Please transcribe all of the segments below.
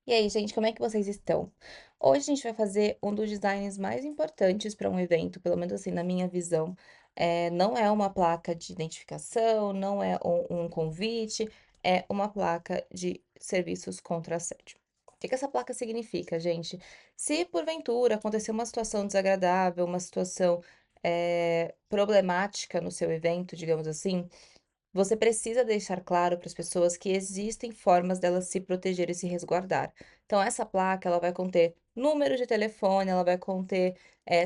E aí, gente, como é que vocês estão? Hoje a gente vai fazer um dos designs mais importantes para um evento, pelo menos assim, na minha visão. Não é uma placa de identificação, não é um convite, é uma placa de serviços contra assédio. O que que essa placa significa, gente? Se porventura acontecer uma situação desagradável, uma situação problemática no seu evento, digamos assim, você precisa deixar claro para as pessoas que existem formas delas se proteger e se resguardar. Então, essa placa, ela vai conter número de telefone, ela vai conter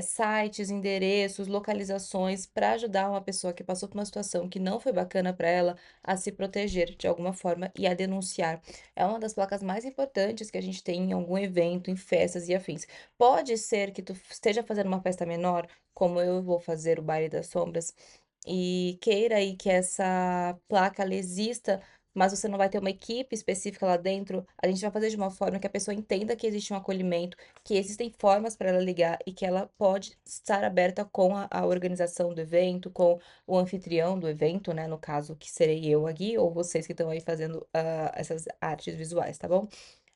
sites, endereços, localizações para ajudar uma pessoa que passou por uma situação que não foi bacana para ela a se proteger de alguma forma e a denunciar. É uma das placas mais importantes que a gente tem em algum evento, em festas e afins. Pode ser que tu esteja fazendo uma festa menor, como eu vou fazer o Baile das Sombras, e queira aí que essa placa ela exista, mas você não vai ter uma equipe específica lá dentro, a gente vai fazer de uma forma que a pessoa entenda que existe um acolhimento, que existem formas para ela ligar e que ela pode estar aberta com a organização do evento, com o anfitrião do evento, né? No caso, que serei eu aqui, ou vocês que estão aí fazendo essas artes visuais, tá bom?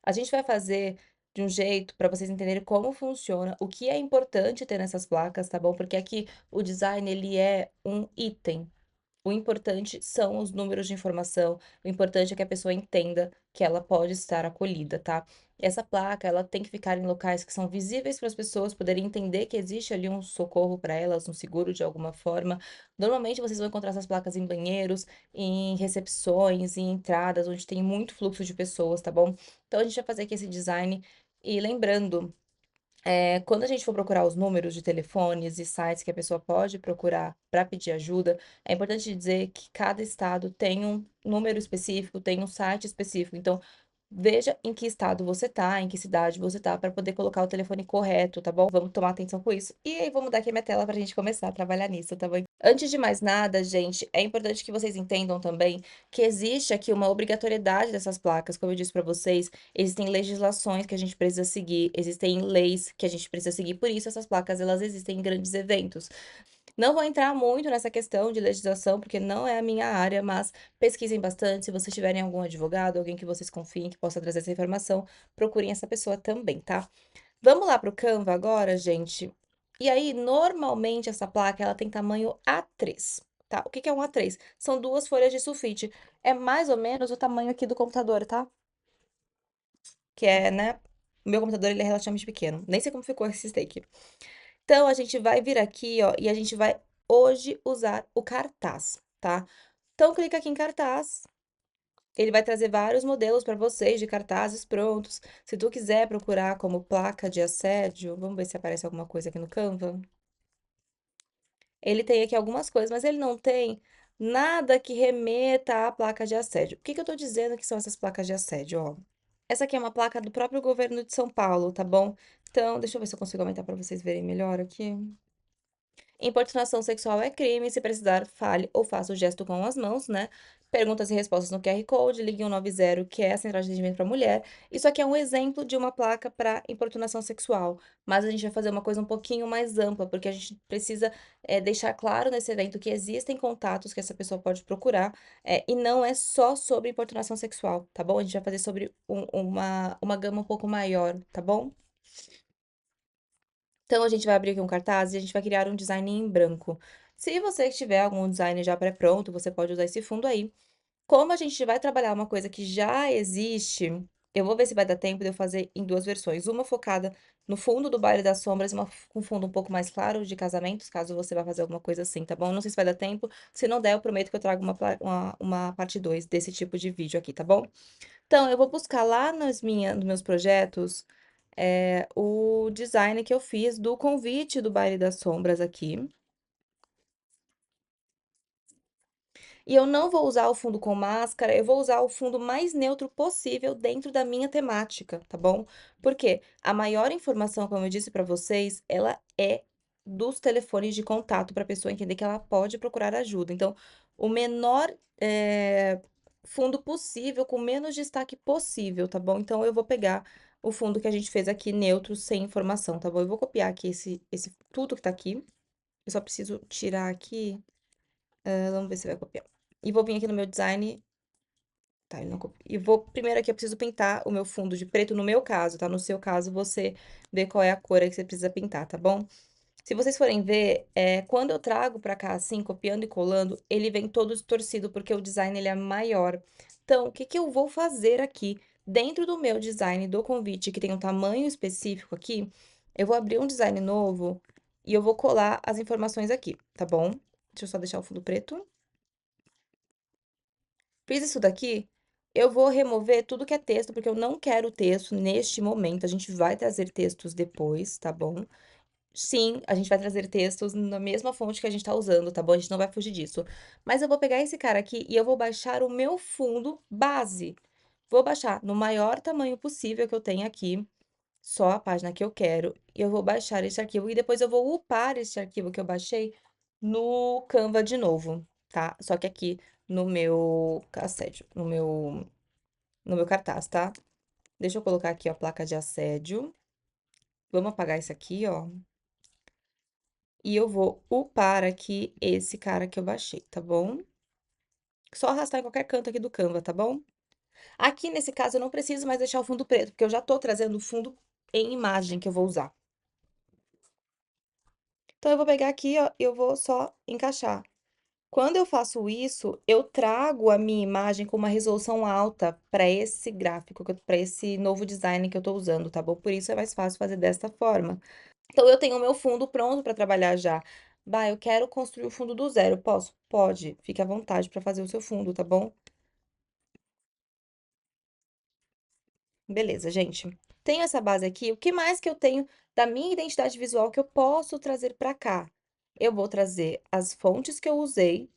A gente vai fazer de um jeito para vocês entenderem como funciona, o que é importante ter nessas placas, tá bom? Porque aqui o design ele é um item. O importante são os números de informação, o importante é que a pessoa entenda que ela pode estar acolhida, tá? Essa placa, ela tem que ficar em locais que são visíveis para as pessoas poderem entender que existe ali um socorro para elas, um seguro de alguma forma. Normalmente vocês vão encontrar essas placas em banheiros, em recepções, em entradas, onde tem muito fluxo de pessoas, tá bom? Então a gente vai fazer aqui esse design e lembrando quando a gente for procurar os números de telefones e sites que a pessoa pode procurar para pedir ajuda, é importante dizer que cada estado tem um número específico, tem um site específico. Então, veja em que estado você tá, em que cidade você tá, para poder colocar o telefone correto, tá bom? Vamos tomar atenção com isso. E aí, vou mudar aqui a minha tela pra gente começar a trabalhar nisso, tá bom? Antes de mais nada, gente, é importante que vocês entendam também que existe aqui uma obrigatoriedade dessas placas. Como eu disse para vocês, existem legislações que a gente precisa seguir, existem leis que a gente precisa seguir, por isso essas placas elas existem em grandes eventos. Não vou entrar muito nessa questão de legislação, porque não é a minha área, mas pesquisem bastante. Se vocês tiverem algum advogado, alguém que vocês confiem que possa trazer essa informação, procurem essa pessoa também, tá? Vamos lá para o Canva agora, gente. E aí, normalmente essa placa ela tem tamanho A3, tá? O que que é um A3? São duas folhas de sulfite. É mais ou menos o tamanho aqui do computador, tá? Que é, né? O meu computador ele é relativamente pequeno. Nem sei como ficou esse steak. Então, a gente vai vir aqui, ó, e a gente vai hoje usar o cartaz, tá? Então, clica aqui em cartaz. Ele vai trazer vários modelos para vocês de cartazes prontos. Se tu quiser procurar como placa de assédio, vamos ver se aparece alguma coisa aqui no Canva. Ele tem aqui algumas coisas, mas ele não tem nada que remeta à placa de assédio. O que que eu tô dizendo que são essas placas de assédio, ó? Essa aqui é uma placa do próprio governo de São Paulo, tá bom? Então, deixa eu ver se eu consigo aumentar para vocês verem melhor aqui. Importunação sexual é crime. Se precisar, fale ou faça o gesto com as mãos, né? Perguntas e respostas no QR Code, ligue 190, que é a central de atendimento para mulher. Isso aqui é um exemplo de uma placa para importunação sexual, mas a gente vai fazer uma coisa um pouquinho mais ampla, porque a gente precisa deixar claro nesse evento que existem contatos que essa pessoa pode procurar, e não é só sobre importunação sexual, tá bom? A gente vai fazer sobre uma gama um pouco maior, tá bom? Então, a gente vai abrir aqui um cartaz e a gente vai criar um design em branco. Se você tiver algum design já pré-pronto, você pode usar esse fundo aí. Como a gente vai trabalhar uma coisa que já existe, eu vou ver se vai dar tempo de eu fazer em duas versões. Uma focada no fundo do Baile das Sombras, uma com fundo um pouco mais claro de casamentos, caso você vá fazer alguma coisa assim, tá bom? Não sei se vai dar tempo. Se não der, eu prometo que eu trago uma parte 2 desse tipo de vídeo aqui, tá bom? Então, eu vou buscar lá nos meus projetos o design que eu fiz do convite do Baile das Sombras aqui. E eu não vou usar o fundo com máscara, eu vou usar o fundo mais neutro possível dentro da minha temática, tá bom? Porque a maior informação, como eu disse para vocês, ela é dos telefones de contato para a pessoa entender que ela pode procurar ajuda. Então, o menor fundo possível, com menos destaque possível, tá bom? Então, eu vou pegar o fundo que a gente fez aqui, neutro, sem informação, tá bom? Eu vou copiar aqui esse tudo que tá aqui. Eu só preciso tirar aqui. Vamos ver se vai copiar. E vou vir aqui no meu design Tá, ele não copi e vou primeiro aqui eu preciso pintar o meu fundo de preto no meu caso, tá, no seu caso você vê qual é a cor aí que você precisa pintar, tá bom? Se vocês forem ver, quando eu trago pra cá, assim, copiando e colando, ele vem todo distorcido, porque o design ele é maior. Então, o que que eu vou fazer aqui, dentro do meu design do convite, que tem um tamanho específico aqui, eu vou abrir um design novo e eu vou colar as informações aqui, tá bom? Deixa eu só deixar o fundo preto. Fiz isso daqui, eu vou remover tudo que é texto, porque eu não quero texto neste momento, a gente vai trazer textos depois, tá bom? Sim, a gente vai trazer textos na mesma fonte que a gente tá usando, tá bom? A gente não vai fugir disso. Mas eu vou pegar esse cara aqui e eu vou baixar o meu fundo base. Vou baixar no maior tamanho possível que eu tenho aqui, só a página que eu quero, e eu vou baixar esse arquivo e depois eu vou upar esse arquivo que eu baixei no Canva de novo, tá? Só que aqui no meu assédio, no meu cartaz, tá? Deixa eu colocar aqui, ó, placa de assédio. Vamos apagar isso aqui, ó. E eu vou upar aqui esse cara que eu baixei, tá bom? Só arrastar em qualquer canto aqui do Canva, tá bom? Aqui, nesse caso, eu não preciso mais deixar o fundo preto, porque eu já tô trazendo o fundo em imagem que eu vou usar. Então, eu vou pegar aqui, ó, eu vou só encaixar. Quando eu faço isso, eu trago a minha imagem com uma resolução alta para esse gráfico, para esse novo design que eu tô usando, tá bom? Por isso é mais fácil fazer desta forma. Então, eu tenho o meu fundo pronto para trabalhar já. Bah, eu quero construir o fundo do zero. Posso? Pode. Fique à vontade para fazer o seu fundo, tá bom? Beleza, gente. Tenho essa base aqui. O que mais que eu tenho da minha identidade visual que eu posso trazer para cá? Eu vou trazer as fontes que eu usei,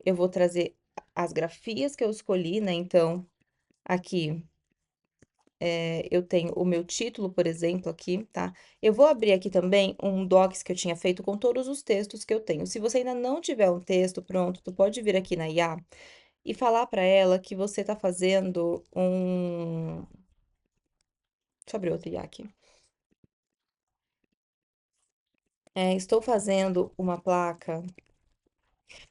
eu vou trazer as grafias que eu escolhi, né? Então, aqui eu tenho o meu título, por exemplo, aqui, tá? Eu vou abrir aqui também um docs que eu tinha feito com todos os textos que eu tenho. Se você ainda não tiver um texto pronto, tu pode vir aqui na IA e falar para ela que você tá fazendo um. Deixa eu abrir outro IA aqui. Estou fazendo uma placa.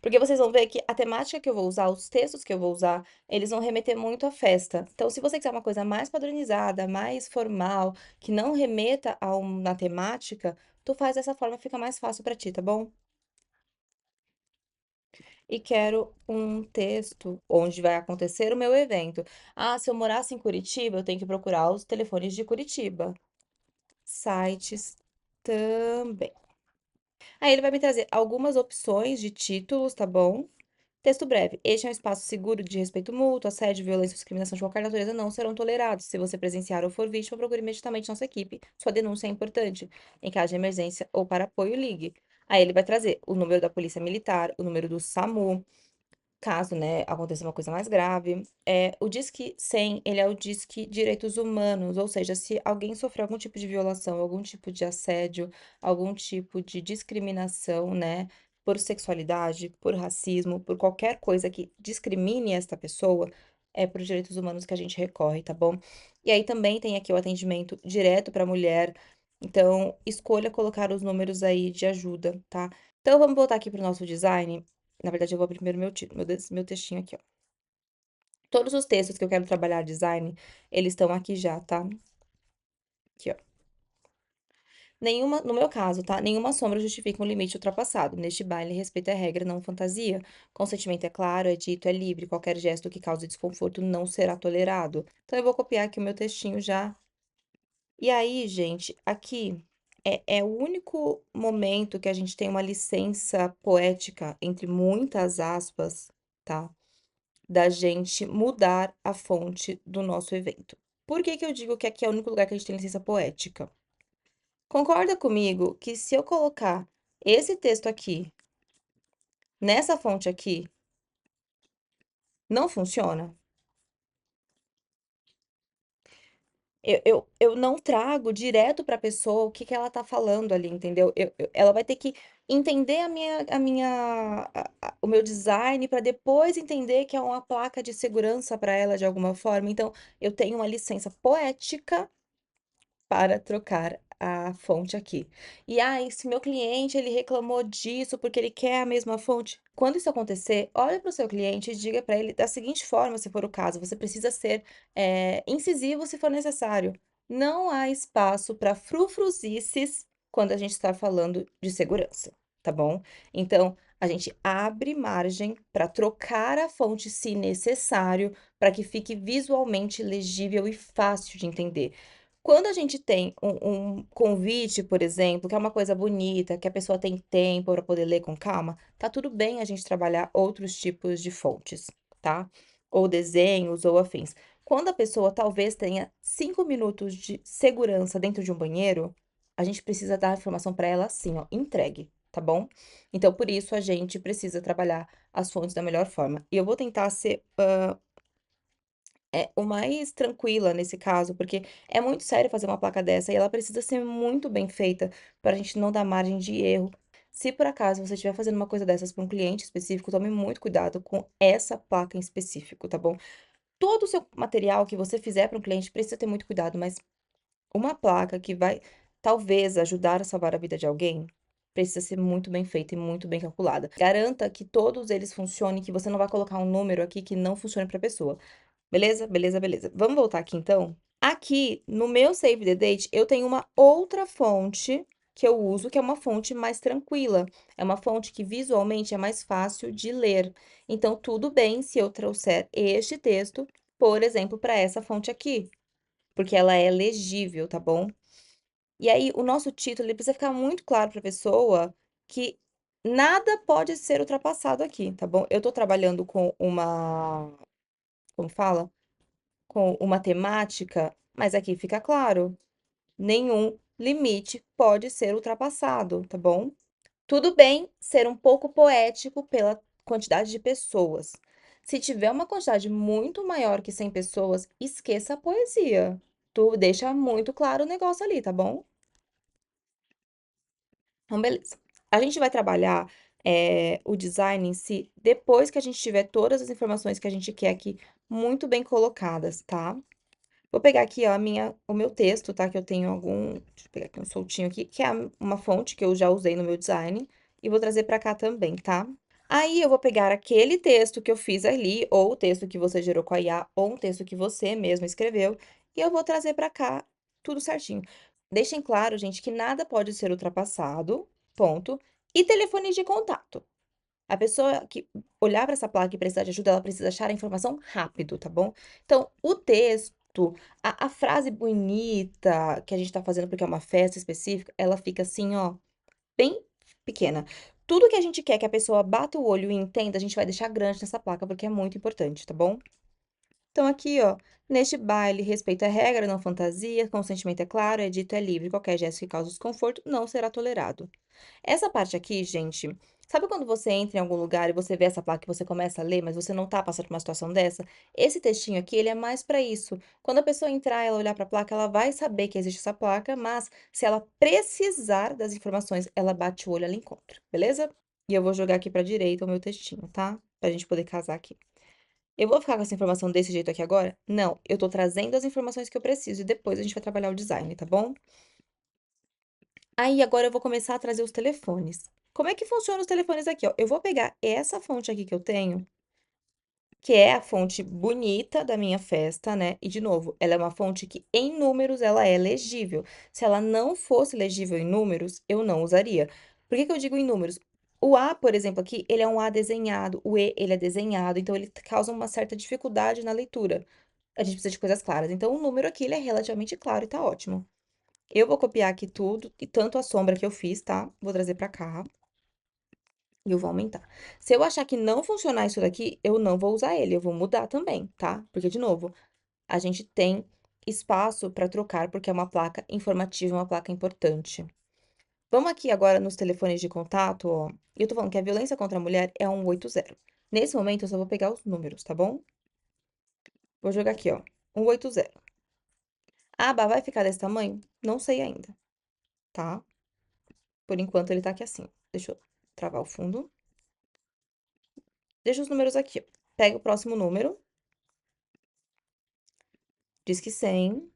Porque vocês vão ver que a temática que eu vou usar, os textos que eu vou usar, eles vão remeter muito à festa. Então, se você quiser uma coisa mais padronizada, mais formal, que não remeta a uma temática, tu faz dessa forma, fica mais fácil pra ti, tá bom? E quero um texto onde vai acontecer o meu evento. Ah, se eu morasse em Curitiba, eu tenho que procurar os telefones de Curitiba. Sites também. Aí ele vai me trazer algumas opções de títulos, tá bom? Texto breve. Este é um espaço seguro de respeito mútuo, assédio, violência ou discriminação de qualquer natureza não serão tolerados. Se você presenciar ou for vítima, procure imediatamente nossa equipe. Sua denúncia é importante. Em caso de emergência ou para apoio, ligue. Aí ele vai trazer o número da Polícia Militar, o número do SAMU, caso, né, aconteça uma coisa mais grave. O Disque 100, ele é o Disque Direitos Humanos, ou seja, se alguém sofreu algum tipo de violação, algum tipo de assédio, algum tipo de discriminação, né, por sexualidade, por racismo, por qualquer coisa que discrimine esta pessoa, é por direitos humanos que a gente recorre, tá bom? E aí também tem aqui o atendimento direto para a mulher. Então, escolha colocar os números aí de ajuda, tá? Então, vamos voltar aqui para o nosso design. Na verdade, eu vou abrir primeiro meu textinho aqui, ó. Todos os textos que eu quero trabalhar design, eles estão aqui já, tá? Aqui, ó. Nenhuma, no meu caso, tá? Nenhuma sombra justifica um limite ultrapassado. Neste baile, respeito é regra, não fantasia. Consentimento é claro, é dito, é livre. Qualquer gesto que cause desconforto não será tolerado. Então, eu vou copiar aqui o meu textinho já. E aí, gente, aqui é o único momento que a gente tem uma licença poética, entre muitas aspas, tá? Da gente mudar a fonte do nosso evento. Por que que eu digo que aqui é o único lugar que a gente tem licença poética? Concorda comigo que se eu colocar esse texto aqui, nessa fonte aqui, não funciona? Eu não trago direto para a pessoa o que que ela tá falando ali, entendeu? Ela vai ter que entender o meu design para depois entender que é uma placa de segurança para ela de alguma forma. Então, eu tenho uma licença poética para trocar a fonte aqui. E, se meu cliente ele reclamou disso porque ele quer a mesma fonte. Quando isso acontecer, olha para o seu cliente e diga para ele da seguinte forma, se for o caso, você precisa ser, incisivo se for necessário. Não há espaço para frufruzices quando a gente está falando de segurança, tá bom? Então, a gente abre margem para trocar a fonte se necessário, para que fique visualmente legível e fácil de entender. Quando a gente tem um convite, por exemplo, que é uma coisa bonita, que a pessoa tem tempo para poder ler com calma, tá tudo bem a gente trabalhar outros tipos de fontes, tá? Ou desenhos ou afins. Quando a pessoa talvez tenha 5 minutos de segurança dentro de um banheiro, a gente precisa dar a informação para ela assim, ó, entregue, tá bom? Então, por isso, a gente precisa trabalhar as fontes da melhor forma. E eu vou tentar ser o mais tranquila nesse caso, porque é muito sério fazer uma placa dessa e ela precisa ser muito bem feita para a gente não dar margem de erro. Se por acaso você estiver fazendo uma coisa dessas para um cliente específico, tome muito cuidado com essa placa em específico, tá bom? Todo o seu material que você fizer para um cliente precisa ter muito cuidado, mas uma placa que vai talvez ajudar a salvar a vida de alguém, precisa ser muito bem feita e muito bem calculada. Garanta que todos eles funcionem, que você não vai colocar um número aqui que não funcione para a pessoa. Beleza? Beleza, beleza. Vamos voltar aqui então? Aqui no meu Save the Date, eu tenho uma outra fonte que eu uso, que é uma fonte mais tranquila. É uma fonte que visualmente é mais fácil de ler. Então, tudo bem se eu trouxer este texto, por exemplo, para essa fonte aqui, porque ela é legível, tá bom? E aí, o nosso título, ele precisa ficar muito claro para a pessoa que nada pode ser ultrapassado aqui, tá bom? Eu tô trabalhando com como fala? Com uma temática, mas aqui fica claro, nenhum limite pode ser ultrapassado, tá bom? Tudo bem ser um pouco poético pela quantidade de pessoas. Se tiver uma quantidade muito maior que 100 pessoas, esqueça a poesia. Tu deixa muito claro o negócio ali, tá bom? Então, beleza. A gente vai trabalhar, o design em si depois que a gente tiver todas as informações que a gente quer aqui muito bem colocadas, tá? Vou pegar aqui, ó, o meu texto, tá? Que eu tenho deixa eu pegar aqui um soltinho aqui, que é uma fonte que eu já usei no meu design, e vou trazer pra cá também, tá? Aí eu vou pegar aquele texto que eu fiz ali, ou o texto que você gerou com a IA, ou um texto que você mesmo escreveu, e eu vou trazer pra cá tudo certinho. Deixem claro, gente, que nada pode ser ultrapassado, ponto. E telefone de contato. A pessoa que olhar para essa placa e precisar de ajuda, ela precisa achar a informação rápido, tá bom? Então, o texto, a frase bonita que a gente tá fazendo porque é uma festa específica, ela fica assim, ó, bem pequena. Tudo que a gente quer que a pessoa bata o olho e entenda, a gente vai deixar grande nessa placa porque é muito importante, tá bom? Então, aqui, ó, neste baile, respeito é regra, não fantasia, consentimento é claro, é dito é livre, qualquer gesto que cause desconforto não será tolerado. Essa parte aqui, gente, sabe quando você entra em algum lugar e você vê essa placa e você começa a ler, mas você não tá passando por uma situação dessa? Esse textinho aqui, ele é mais para isso. Quando a pessoa entrar, ela olhar para a placa, ela vai saber que existe essa placa, mas se ela precisar das informações, ela bate o olho, ela encontra, beleza? E eu vou jogar aqui para direita o meu textinho, tá? Pra gente poder casar aqui. Eu vou ficar com essa informação desse jeito aqui agora? Não, eu tô trazendo as informações que eu preciso e depois a gente vai trabalhar o design, tá bom? Aí agora eu vou começar a trazer os telefones. Como é que funciona os telefones aqui, ó? Eu vou pegar essa fonte aqui que eu tenho, que é a fonte bonita da minha festa, né? E de novo, ela é uma fonte que em números ela é legível. Se ela não fosse legível em números, eu não usaria. Por que que eu digo em números? O A, por exemplo, aqui, ele é um A desenhado, o E, ele é desenhado, então ele causa uma certa dificuldade na leitura. A gente precisa de coisas claras. Então, o número aqui, ele é relativamente claro e tá ótimo. Eu vou copiar aqui tudo, e tanto a sombra que eu fiz, tá? Vou trazer pra cá e eu vou aumentar. Se eu achar que não funcionar isso daqui, eu não vou usar ele, eu vou mudar também, tá? Porque, de novo, a gente tem espaço para trocar, porque é uma placa informativa, uma placa importante. Vamos aqui agora nos telefones de contato, ó. E eu tô falando que a violência contra a mulher é 180. Nesse momento, eu só vou pegar os números, tá bom? Vou jogar aqui, ó. 180. A aba vai ficar desse tamanho? Não sei ainda, tá? Por enquanto, ele tá aqui assim. Deixa eu travar o fundo. Deixa os números aqui, ó. Pega o próximo número, diz que 100,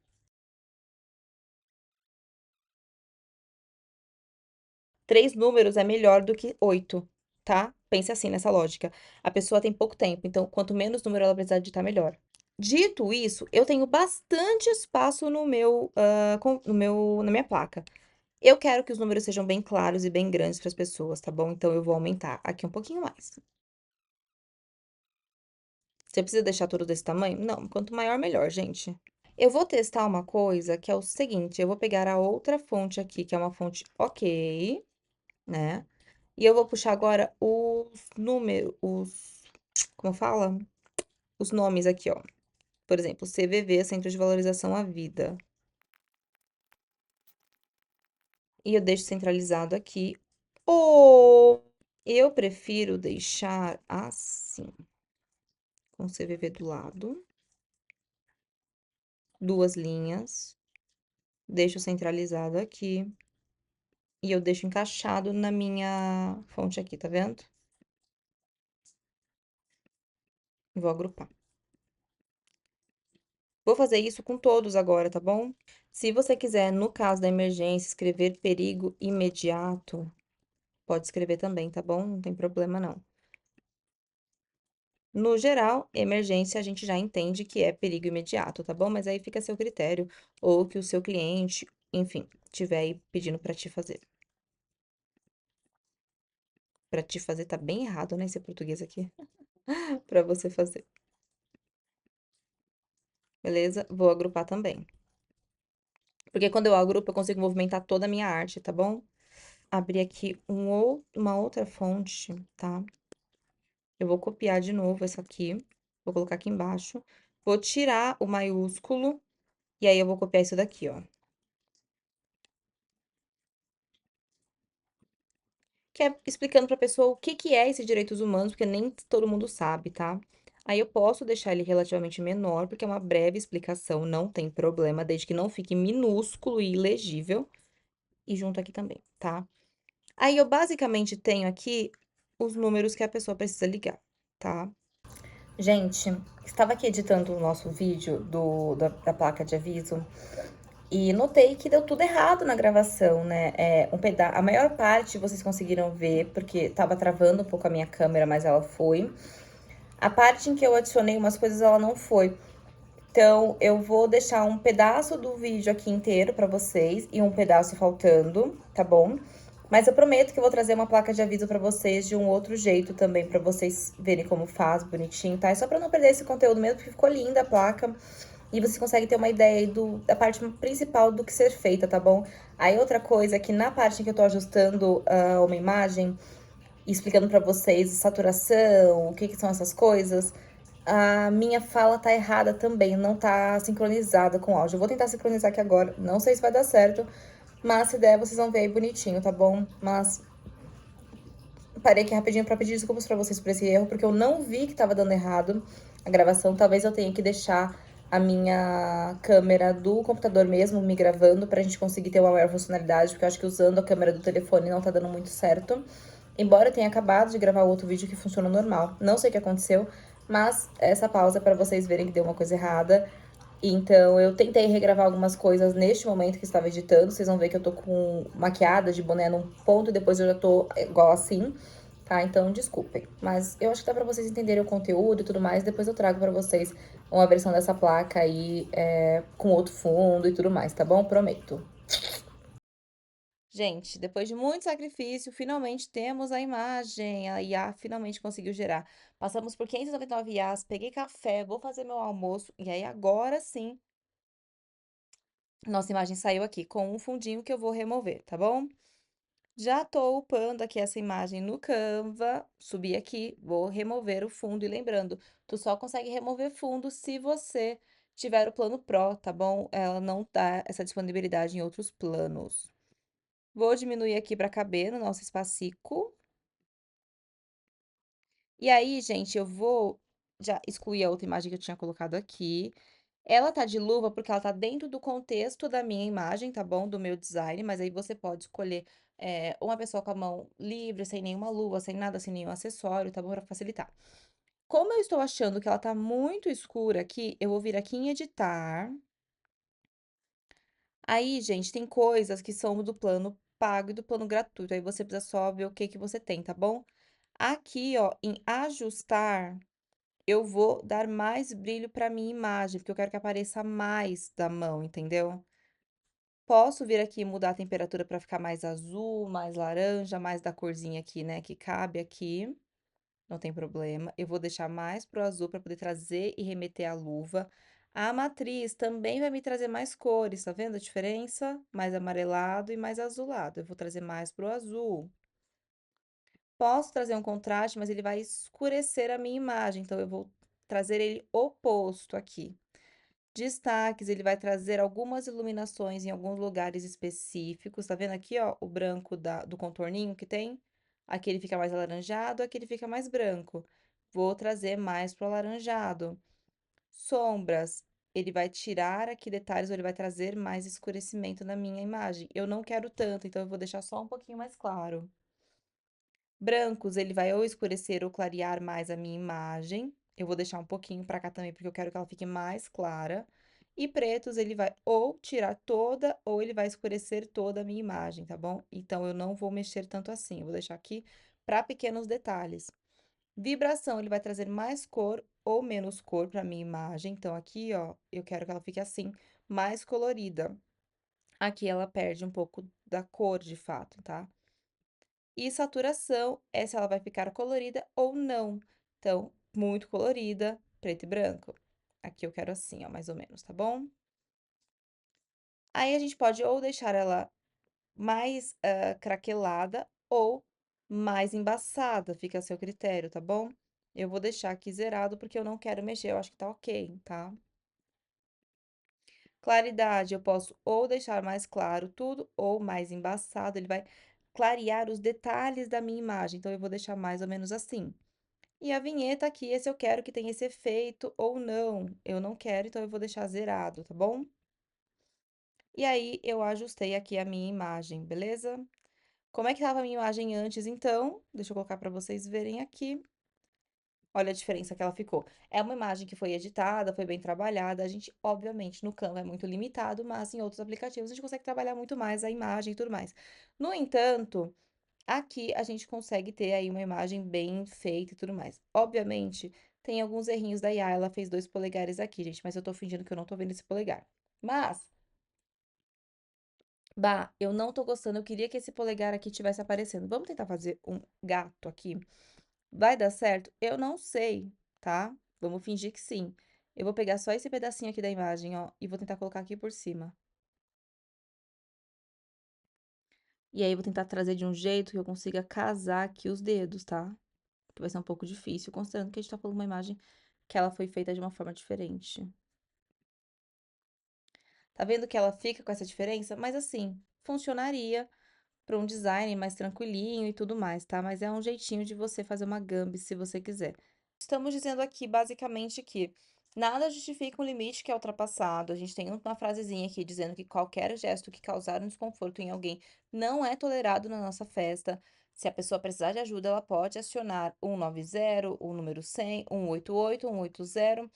3 números é melhor do que 8, tá? Pense assim nessa lógica. A pessoa tem pouco tempo, então quanto menos número ela precisar digitar, melhor. Dito isso, eu tenho bastante espaço no meu, na minha placa. Eu quero que os números sejam bem claros e bem grandes para as pessoas, tá bom? Então eu vou aumentar aqui um pouquinho mais. Você precisa deixar tudo desse tamanho? Não, quanto maior, melhor, gente. Eu vou testar uma coisa que é o seguinte: eu vou pegar a outra fonte aqui, que é uma fonte ok, né? E eu vou puxar agora os números, como fala? Os nomes aqui, ó. Por exemplo, CVV, Centro de Valorização à Vida. E eu deixo centralizado aqui. Ou eu prefiro deixar assim, com CVV do lado, duas linhas, deixo centralizado aqui e eu deixo encaixado na minha fonte aqui, tá vendo? Vou agrupar. Vou fazer isso com todos agora, tá bom? Se você quiser, no caso da emergência, escrever perigo imediato, pode escrever também, tá bom? Não tem problema não. No geral, emergência a gente já entende que é perigo imediato, tá bom? Mas aí fica a seu critério, ou que o seu cliente, enfim, tiver aí pedindo pra te fazer. Pra te fazer tá bem errado, né, esse português aqui, pra você fazer. Beleza? Vou agrupar também. Porque quando eu agrupo, eu consigo movimentar toda a minha arte, tá bom? Abrir aqui uma outra fonte, tá? Eu vou copiar de novo essa aqui, vou colocar aqui embaixo, vou tirar o maiúsculo, e aí eu vou copiar isso daqui, ó. Que é explicando pra pessoa o que que é esse direitos humanos, porque nem todo mundo sabe, tá? Aí eu posso deixar ele relativamente menor, porque é uma breve explicação, não tem problema, desde que não fique minúsculo e ilegível. E junto aqui também, tá? Aí eu basicamente tenho aqui os números que a pessoa precisa ligar, tá? Gente, estava aqui editando o nosso vídeo da placa de aviso e notei que deu tudo errado na gravação, né? A maior parte vocês conseguiram ver, porque tava travando um pouco a minha câmera, mas ela foi. A parte em que eu adicionei umas coisas, ela não foi. Então, eu vou deixar um pedaço do vídeo aqui inteiro pra vocês e um pedaço faltando, tá bom? Mas eu prometo que eu vou trazer uma placa de aviso pra vocês de um outro jeito também, pra vocês verem como faz, bonitinho, tá? É só pra não perder esse conteúdo mesmo, porque ficou linda a placa. E você consegue ter uma ideia aí da parte principal do que ser feita, tá bom? Aí outra coisa é que na parte em que eu tô ajustando uma imagem, explicando pra vocês saturação, o que que são essas coisas, a minha fala tá errada também, não tá sincronizada com o áudio. Eu vou tentar sincronizar aqui agora, não sei se vai dar certo, mas se der, vocês vão ver aí bonitinho, tá bom? Mas parei aqui rapidinho pra pedir desculpas pra vocês por esse erro, porque eu não vi que tava dando errado a gravação. Talvez eu tenha que deixar a minha câmera do computador mesmo me gravando pra gente conseguir ter uma maior funcionalidade, porque eu acho que usando a câmera do telefone não tá dando muito certo. Embora eu tenha acabado de gravar outro vídeo que funcionou normal. Não sei o que aconteceu, mas essa pausa é pra vocês verem que deu uma coisa errada. Então, eu tentei regravar algumas coisas neste momento que estava editando. Vocês vão ver que eu tô com maquiada de boné num ponto e depois eu já tô igual assim, tá? Então, desculpem. Mas eu acho que dá pra vocês entenderem o conteúdo e tudo mais. Depois eu trago pra vocês uma versão dessa placa aí com outro fundo e tudo mais, tá bom? Prometo. Gente, depois de muito sacrifício, finalmente temos a imagem. A IA finalmente conseguiu gerar. Passamos por 599 IAs, peguei café, vou fazer meu almoço. E aí, agora sim, nossa imagem saiu aqui com um fundinho que eu vou remover, tá bom? Já tô upando aqui essa imagem no Canva, subi aqui, vou remover o fundo. E lembrando, tu só consegue remover fundo se você tiver o plano Pro, tá bom? Ela não dá essa disponibilidade em outros planos. Vou diminuir aqui para caber no nosso espacico. E aí, gente, eu vou já excluir a outra imagem que eu tinha colocado aqui. Ela tá de luva porque ela tá dentro do contexto da minha imagem, tá bom? Do meu design, mas aí você pode escolher uma pessoa com a mão livre, sem nenhuma luva, sem nada, sem nenhum acessório, tá bom? Pra facilitar. Como eu estou achando que ela tá muito escura aqui, eu vou vir aqui em editar. Aí, gente, tem coisas que são do plano pago e do plano gratuito, aí você precisa só ver o que que você tem, tá bom? Aqui, ó, em ajustar, eu vou dar mais brilho para minha imagem, porque eu quero que apareça mais da mão, entendeu? Posso vir aqui e mudar a temperatura para ficar mais azul, mais laranja, mais da corzinha aqui, né, que cabe aqui, não tem problema. Eu vou deixar mais pro azul para poder trazer e remeter a luva. A matriz também vai me trazer mais cores, tá vendo a diferença? Mais amarelado e mais azulado. Eu vou trazer mais pro azul. Posso trazer um contraste, mas ele vai escurecer a minha imagem, então eu vou trazer ele oposto aqui. Destaques, ele vai trazer algumas iluminações em alguns lugares específicos. Tá vendo aqui, ó, o branco do contorninho que tem? Aqui ele fica mais alaranjado, aqui ele fica mais branco. Vou trazer mais pro alaranjado. Sombras, ele vai tirar aqui detalhes ou ele vai trazer mais escurecimento na minha imagem. Eu não quero tanto, então eu vou deixar só um pouquinho mais claro. Brancos, ele vai ou escurecer ou clarear mais a minha imagem. Eu vou deixar um pouquinho para cá também, porque eu quero que ela fique mais clara. E pretos, ele vai ou tirar toda ou ele vai escurecer toda a minha imagem, tá bom? Então, eu não vou mexer tanto assim, eu vou deixar aqui para pequenos detalhes. Vibração, ele vai trazer mais cor ou menos cor para minha imagem. Então, aqui, ó, eu quero que ela fique assim, mais colorida. Aqui ela perde um pouco da cor, de fato, tá? E saturação é se ela vai ficar colorida ou não. Então, muito colorida, preto e branco. Aqui eu quero assim, ó, mais ou menos, tá bom? Aí a gente pode ou deixar ela mais craquelada ou mais embaçada, fica a seu critério, tá bom? Eu vou deixar aqui zerado porque eu não quero mexer, eu acho que tá ok, tá? Claridade, eu posso ou deixar mais claro tudo ou mais embaçado, ele vai clarear os detalhes da minha imagem, então eu vou deixar mais ou menos assim. E a vinheta aqui, esse eu quero que tenha esse efeito ou não. Eu não quero, então eu vou deixar zerado, tá bom? E aí, eu ajustei aqui a minha imagem, beleza? Como é que estava a minha imagem antes, então? Deixa eu colocar para vocês verem aqui. Olha a diferença que ela ficou. É uma imagem que foi editada, foi bem trabalhada. A gente, obviamente, no Canva é muito limitado, mas em outros aplicativos a gente consegue trabalhar muito mais a imagem e tudo mais. No entanto, aqui a gente consegue ter aí uma imagem bem feita e tudo mais. Obviamente, tem alguns errinhos da IA, ela fez 2 polegares aqui, gente, mas eu tô fingindo que eu não tô vendo esse polegar. Mas, bah, eu não tô gostando, eu queria que esse polegar aqui tivesse aparecendo. Vamos tentar fazer um gato aqui? Vai dar certo? Eu não sei, tá? Vamos fingir que sim. Eu vou pegar só esse pedacinho aqui da imagem, ó, e vou tentar colocar aqui por cima. E aí, eu vou tentar trazer de um jeito que eu consiga casar aqui os dedos, tá? Que vai ser um pouco difícil, considerando que a gente tá falando uma imagem que ela foi feita de uma forma diferente. Tá vendo que ela fica com essa diferença? Mas assim, funcionaria para um design mais tranquilinho e tudo mais, tá? Mas é um jeitinho de você fazer uma gambi se você quiser. Estamos dizendo aqui basicamente que nada justifica um limite que é ultrapassado. A gente tem uma frasezinha aqui dizendo que qualquer gesto que causar um desconforto em alguém não é tolerado na nossa festa. Se a pessoa precisar de ajuda, ela pode acionar 190, o número 100, 188, 180.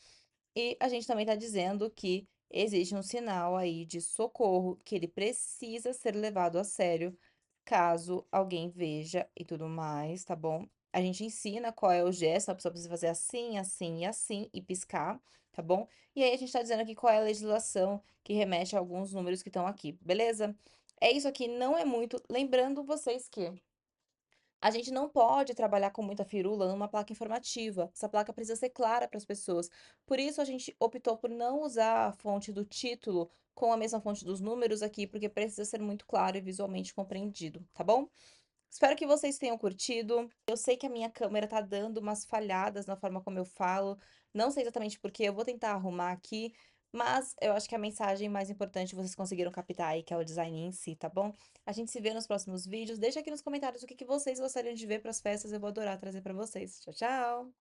E a gente também está dizendo que existe um sinal aí de socorro, que ele precisa ser levado a sério caso alguém veja e tudo mais, tá bom? A gente ensina qual é o gesto, a pessoa precisa fazer assim, assim e assim e piscar, tá bom? E aí a gente tá dizendo aqui qual é a legislação que remete a alguns números que estão aqui, beleza? É isso aqui, não é muito. Lembrando vocês que a gente não pode trabalhar com muita firula numa placa informativa. Essa placa precisa ser clara para as pessoas. Por isso, a gente optou por não usar a fonte do título com a mesma fonte dos números aqui, porque precisa ser muito claro e visualmente compreendido, tá bom? Espero que vocês tenham curtido. Eu sei que a minha câmera tá dando umas falhadas na forma como eu falo. Não sei exatamente por quê, eu vou tentar arrumar aqui, mas eu acho que a mensagem mais importante vocês conseguiram captar aí, que é o design em si, tá bom? A gente se vê nos próximos vídeos. Deixa aqui nos comentários o que que vocês gostariam de ver para as festas, eu vou adorar trazer para vocês. Tchau, tchau!